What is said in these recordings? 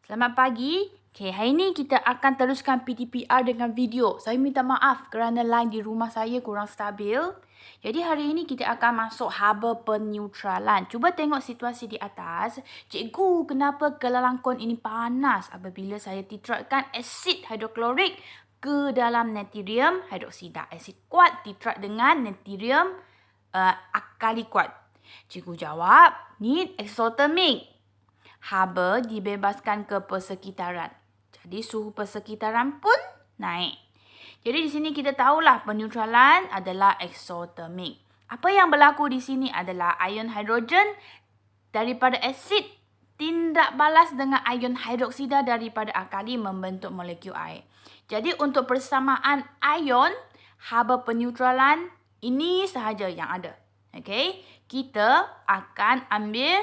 Selamat pagi. Okay, hari ni kita akan teruskan PTPR dengan video. Saya minta maaf kerana line di rumah saya kurang stabil. Jadi hari ini kita akan masuk haba peneutralan. Cuba tengok situasi di atas. Cikgu, kenapa kelelangkon ini panas apabila saya titratkan asid hidroklorik ke dalam natrium hidroksida? Asid kuat titrat dengan natrium alkali kuat. Cikgu jawab, ni exothermic. Haba dibebaskan ke persekitaran. Jadi suhu persekitaran pun naik. Jadi di sini kita tahulah peneutralan adalah exothermic. Apa yang berlaku di sini adalah ion hidrogen daripada asid tindak balas dengan ion hidroksida daripada alkali membentuk molekul air. Jadi untuk persamaan ion, haba peneutralan ini sahaja yang ada. Okey, kita akan ambil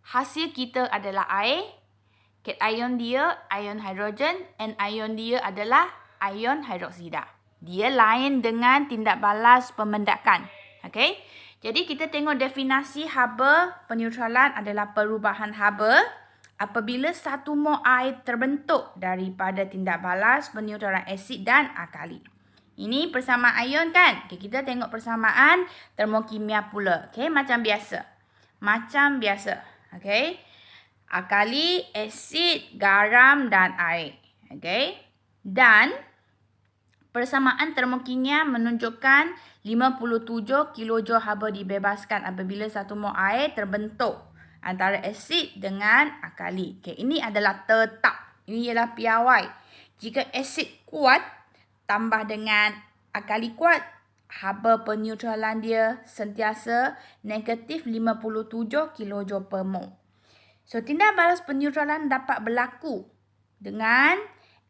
hasil kita adalah air. Cation dia ion hidrogen, anion dia adalah ion hidroksida. Dia lain dengan tindak balas pemendakan. Okey. Jadi kita tengok definisi haba peneutralan adalah perubahan haba apabila satu mol air terbentuk daripada tindak balas peneutralan asid dan alkali. Ini persamaan ion kan? Okay, kita tengok persamaan termokimia pula. Okay, macam biasa. Macam biasa. Okay. Alkali, asid, garam dan air. Okay. Dan persamaan termokimia menunjukkan 57 kJ haba dibebaskan apabila satu mol air terbentuk antara asid dengan alkali. Okay, ini adalah tetap. Ini ialah piawai. Jika asid kuat tambah dengan alkali kuat, haba peneutralan dia sentiasa negatif 57 kJ per mol. So, tindak balas peneutralan dapat berlaku dengan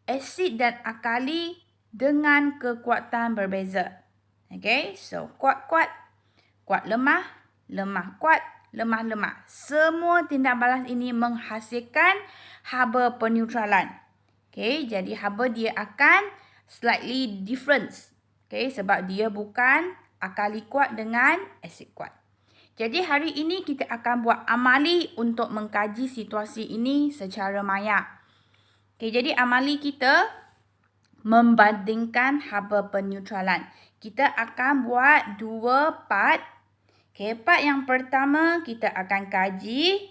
asid dan alkali dengan kekuatan berbeza. Okay, so kuat-kuat, kuat lemah, lemah kuat, lemah lemah. Semua tindak balas ini menghasilkan haba peneutralan. Okay, jadi haba dia akan slightly different. Okay, sebab dia bukan alkali kuat dengan asid kuat. Jadi hari ini kita akan buat amali untuk mengkaji situasi ini secara maya. Okay, jadi amali kita membandingkan haba peneutralan. Kita akan buat dua part. Okay, part yang pertama kita akan kaji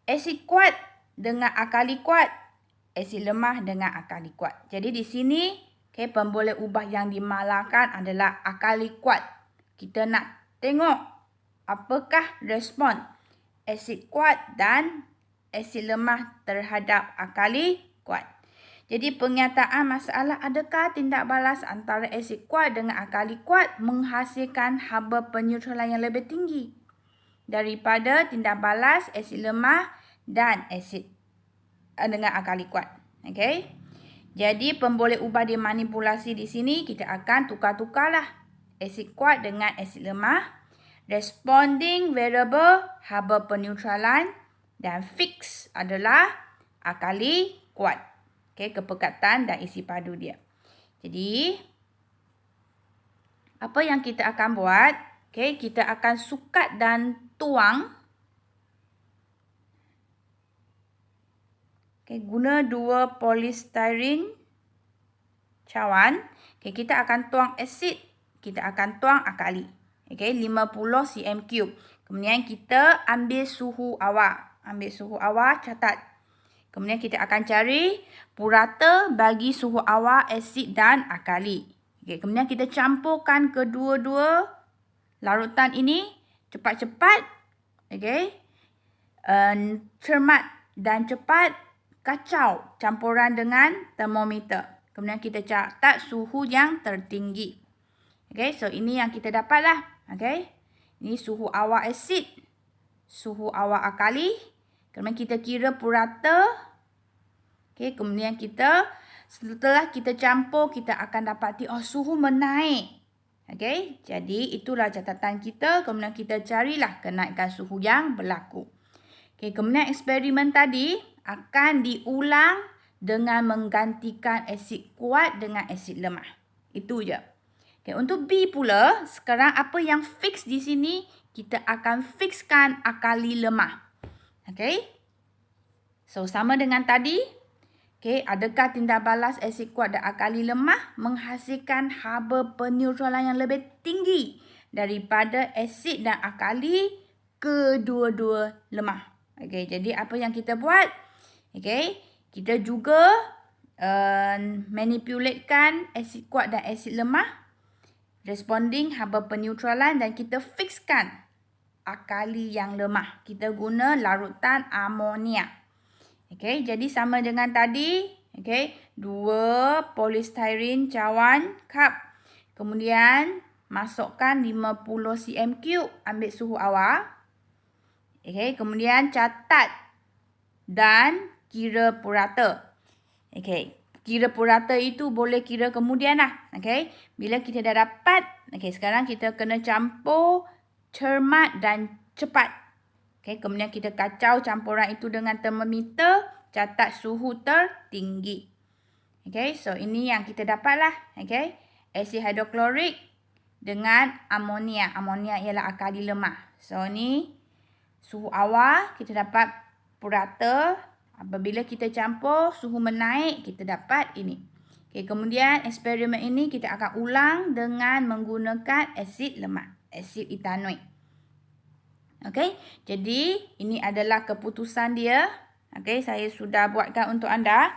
asid kuat dengan alkali kuat, asid lemah dengan alkali kuat. Jadi di sini okay, pemboleh ubah yang dimalahkan adalah alkali kuat. Kita nak tengok apakah respon asid kuat dan asid lemah terhadap alkali kuat. Jadi penyataan masalah adakah tindak balas antara asid kuat dengan alkali kuat menghasilkan haba peneutralan yang lebih tinggi daripada tindak balas asid lemah dan asid dengan alkali kuat. Okey. Jadi pemboleh ubah dimanipulasi di sini kita akan tukar-tukarlah asid kuat dengan asid lemah. Responding variable haba peneutralan dan fix adalah alkali kuat. Okay, kepekatan dan isi padu dia. Jadi, apa yang kita akan buat? Okay, kita akan sukat dan tuang. Okay, guna dua polystyrene cawan. Okay, kita akan tuang asid, kita akan tuang alkali. Okay, 50 cm3. Kemudian kita ambil suhu awal. Ambil suhu awal, catat. Kemudian kita akan cari purata bagi suhu awal asid dan alkali. Okay, kemudian kita campurkan kedua-dua larutan ini cepat-cepat. Okay. Cermat dan cepat kacau campuran dengan termometer. Kemudian kita catat suhu yang tertinggi. Okay, so ini yang kita dapatlah. Okay. Ini suhu awal asid, suhu awal alkali. Kemudian kita kira purata. Okay, kemudian kita setelah kita campur kita akan dapati suhu menaik. Okay, jadi itulah catatan kita. Kemudian kita carilah kenaikan suhu yang berlaku. Okay, kemudian eksperimen tadi akan diulang dengan menggantikan asid kuat dengan asid lemah. Itu je. Okay, untuk B pula, sekarang apa yang fix di sini, kita akan fixkan alkali lemah. Okay. So, sama dengan tadi. Okay, adakah tindak balas asid kuat dan alkali lemah menghasilkan haba peneutralan yang lebih tinggi daripada asid dan alkali kedua-dua lemah? Okay, jadi apa yang kita buat? Okay, kita juga manipulatekan asid kuat dan asid lemah responding haba peneutralan dan kita fixkan alkali yang lemah. Kita guna larutan amonia. Okay, jadi sama dengan tadi. Okay, 2 polystyrene cawan cup. Kemudian masukkan 50 cm3. Ambil suhu awal. Okay, kemudian catat dan kira purata. Okay, kira purata itu boleh kira kemudian lah. Okay, bila kita dah dapat. Okay, sekarang kita kena campur cermat dan cepat. Okay, kemudian kita kacau campuran itu dengan termometer, catat suhu tertinggi. Okay, so ini yang kita dapatlah. Okay, asid hidroklorik dengan amonia. Amonia ialah alkali lemah. So, ni suhu awal kita dapat purata. Apabila kita campur, suhu menaik, kita dapat ini. Okay, kemudian eksperimen ini kita akan ulang dengan menggunakan asid lemah, asid etanoik. Okey, jadi ini adalah keputusan dia. Okey, saya sudah buatkan untuk anda.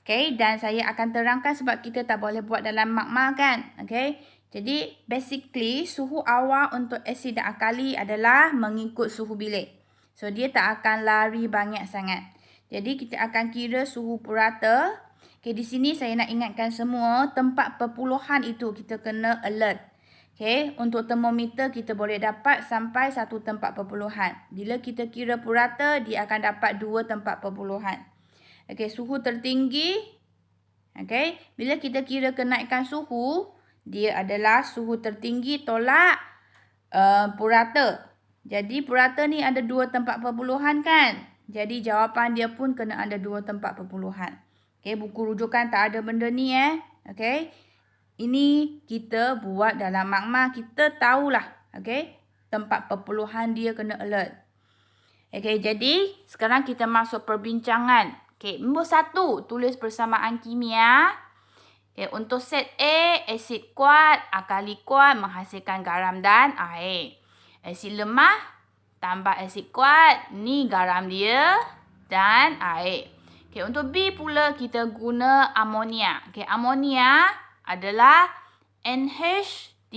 Okey, dan saya akan terangkan sebab kita tak boleh buat dalam magma kan. Okey, jadi basically suhu awal untuk asid dan alkali adalah mengikut suhu bilik. So, dia tak akan lari banyak sangat. Jadi, kita akan kira suhu purata. Okey, di sini saya nak ingatkan semua tempat perpuluhan itu kita kena alert. Okay, untuk termometer kita boleh dapat sampai 1 tempat perpuluhan. Bila kita kira purata, dia akan dapat 2 tempat perpuluhan. Okay, suhu tertinggi. Okay, bila kita kira kenaikan suhu, dia adalah suhu tertinggi tolak purata. Jadi purata ni ada 2 tempat perpuluhan kan? Jadi jawapan dia pun kena ada 2 tempat perpuluhan. Okay, buku rujukan tak ada benda ni Okay. Ini kita buat dalam magma, kita tahulah, okay, tempat perpuluhan dia kena alert. Okay, jadi sekarang kita masuk perbincangan. Okay, nombor 1, tulis persamaan kimia. Okay, untuk set A, asid kuat, alkali kuat menghasilkan garam dan air. Asid lemah tambah asid kuat, ni garam dia dan air. Okay, untuk B pula kita guna amonia. Okay, amonia adalah NH3.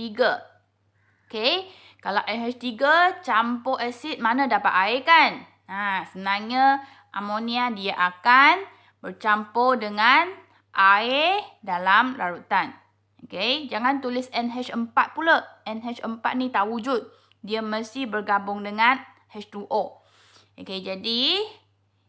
Okay, kalau NH3 campur asid mana dapat air kan? Senangnya amonia dia akan bercampur dengan air dalam larutan. Okay, jangan tulis NH4 pula. NH4 ni tak wujud. Dia mesti bergabung dengan H2O. Okay, jadi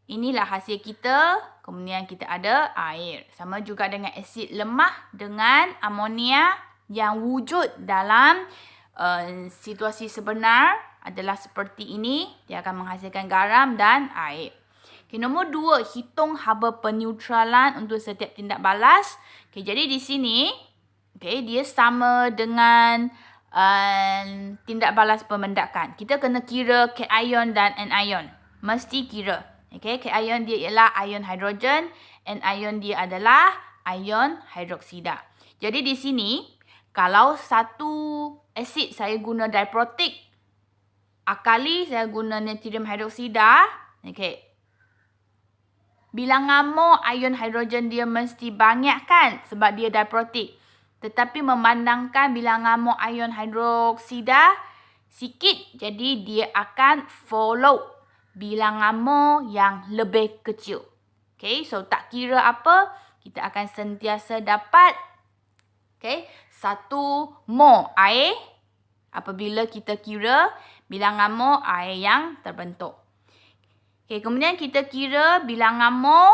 inilah hasil kita. Kemudian kita ada air. Sama juga dengan asid lemah dengan amonia yang wujud dalam situasi sebenar adalah seperti ini. Dia akan menghasilkan garam dan air. Okay, nombor 2, hitung haba peneutralan untuk setiap tindak balas. Okay, jadi di sini dia sama dengan tindak balas pemendakan. Kita kena kira cation dan anion. Mesti kira. Okay, cation dia ialah ion hidrogen, anion dia adalah ion hidroksida. Jadi di sini, kalau satu asid saya guna diprotik, alkali saya guna natrium hidroksida, okay, bilangan mol ion hidrogen dia mesti banyak kan sebab dia diprotik. Tetapi memandangkan bilangan mol ion hidroksida sikit, jadi dia akan follow bilangan mol yang lebih kecil. Okay, so tak kira apa, kita akan sentiasa dapat 1 mol air apabila kita kira bilangan mol air yang terbentuk. Okay, kemudian kita kira bilangan mol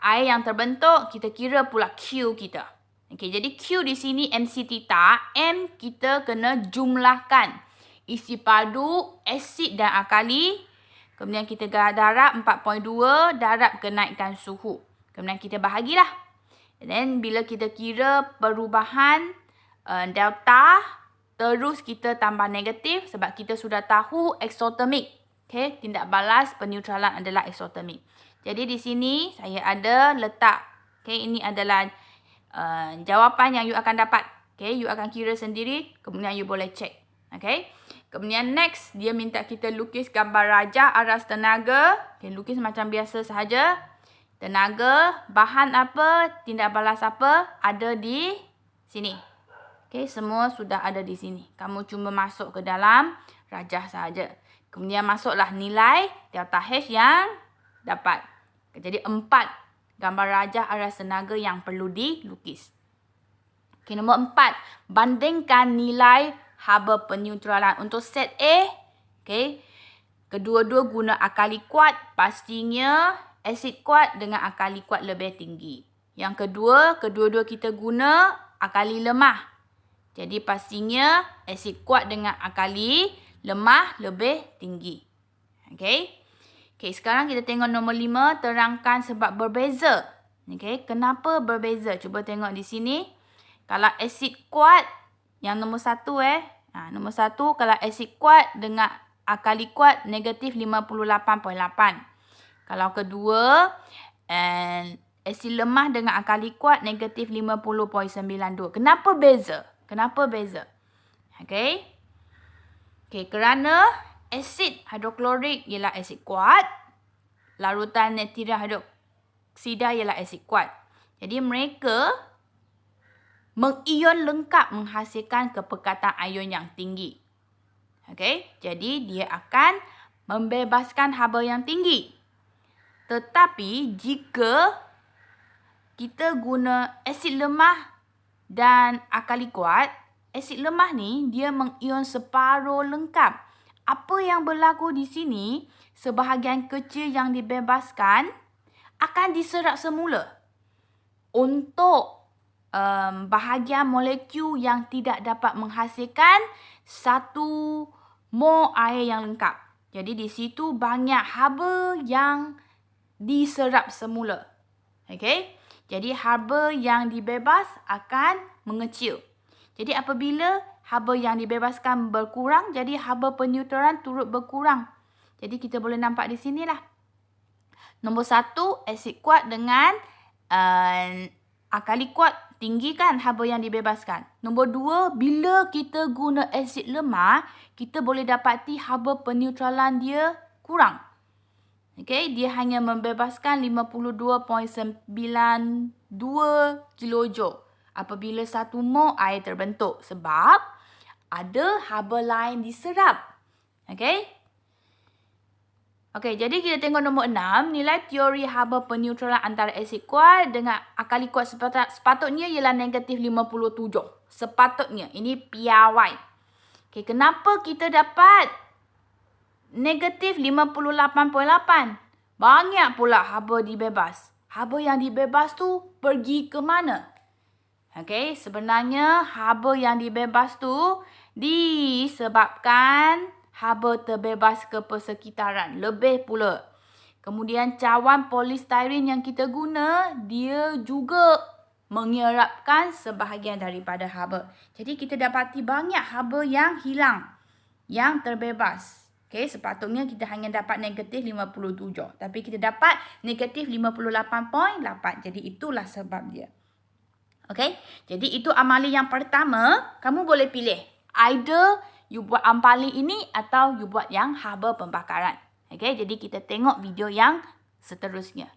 air yang terbentuk, kita kira pula Q kita. Okay, jadi Q di sini MC theta, M kita kena jumlahkan isi padu asid dan alkali. Kemudian kita darab 4.2, darab kenaikkan suhu. Kemudian kita bahagilah. Dan bila kita kira perubahan delta, terus kita tambah negatif sebab kita sudah tahu eksotermik. Okay, tindak balas peneutralan adalah eksotermik. Jadi di sini saya ada letak. Okay, ini adalah jawapan yang you akan dapat. Okay, you akan kira sendiri. Kemudian you boleh check. Okay. Kemudian next, dia minta kita lukis gambar rajah aras tenaga. Okay, lukis macam biasa sahaja. Tenaga, bahan apa, tindak balas apa, ada di sini. Okay, semua sudah ada di sini. Kamu cuma masuk ke dalam rajah sahaja. Kemudian masuklah nilai delta H yang dapat. Jadi 4 gambar rajah aras tenaga yang perlu dilukis. Okay, nombor 4. Bandingkan nilai haba peneutralan. Untuk set A, okay, kedua-dua guna akali kuat. Pastinya asid kuat dengan akali kuat lebih tinggi. Yang kedua, kedua-dua kita guna akali lemah. Jadi pastinya asid kuat dengan akali lemah lebih tinggi. Okay. Okay, sekarang kita tengok nombor 5. Terangkan sebab berbeza. Okay, kenapa berbeza? Cuba tengok di sini. Kalau asid kuat, yang nombor 1 nombor 1, kalau asid kuat dengan akali kuat negatif 58.8. Kalau kedua, asid lemah dengan akali kuat negatif 50.92. Kenapa beza? Kenapa beza? Okay. Okay, kerana asid hidroklorik ialah asid kuat. Larutan natrium hidroksida ialah asid kuat. Jadi mereka mengion lengkap menghasilkan kepekatan ion yang tinggi. Okay. Jadi dia akan membebaskan haba yang tinggi. Tetapi jika kita guna asid lemah dan akali kuat, asid lemah ni dia mengion separuh lengkap. Apa yang berlaku di sini, sebahagian kecil yang dibebaskan akan diserap semula. Untuk bahagian molekul yang tidak dapat menghasilkan 1 mol air yang lengkap. Jadi di situ banyak haba yang diserap semula. Okay. Jadi haba yang dibebas akan mengecil. Jadi apabila haba yang dibebaskan berkurang, jadi haba peneutralan turut berkurang. Jadi kita boleh nampak di sinilah. Nombor 1, asid kuat dengan akali kuat tinggi kan haba yang dibebaskan. Nombor 2, bila kita guna asid lemah, kita boleh dapati haba peneutralan dia kurang. Okay, dia hanya membebaskan 52.92 kilojoule apabila 1 mol air terbentuk. Sebab ada haba lain diserap. Okay. Okay, jadi kita tengok nombor 6. Nilai teori haba peneutralan antara asid kuat dengan akali kuat sepatutnya ialah negatif 57. Sepatutnya. Ini piawai. Okay, kenapa kita dapat negatif 58.8? Banyak pula haba dibebas. Haba yang dibebas tu pergi ke mana? Okay, sebenarnya haba yang dibebas tu disebabkan haba terbebas ke persekitaran. Lebih pula. Kemudian cawan polistiren yang kita guna, dia juga menyerapkan sebahagian daripada haba. Jadi kita dapati banyak haba yang hilang. Yang terbebas. Okay, sepatutnya kita hanya dapat negatif 57. Tapi kita dapat negatif 58.8. Jadi itulah sebab dia. Okay, jadi itu amali yang pertama. Kamu boleh pilih. Either you buat amali ini atau you buat yang haba pembakaran. Okay, jadi kita tengok video yang seterusnya.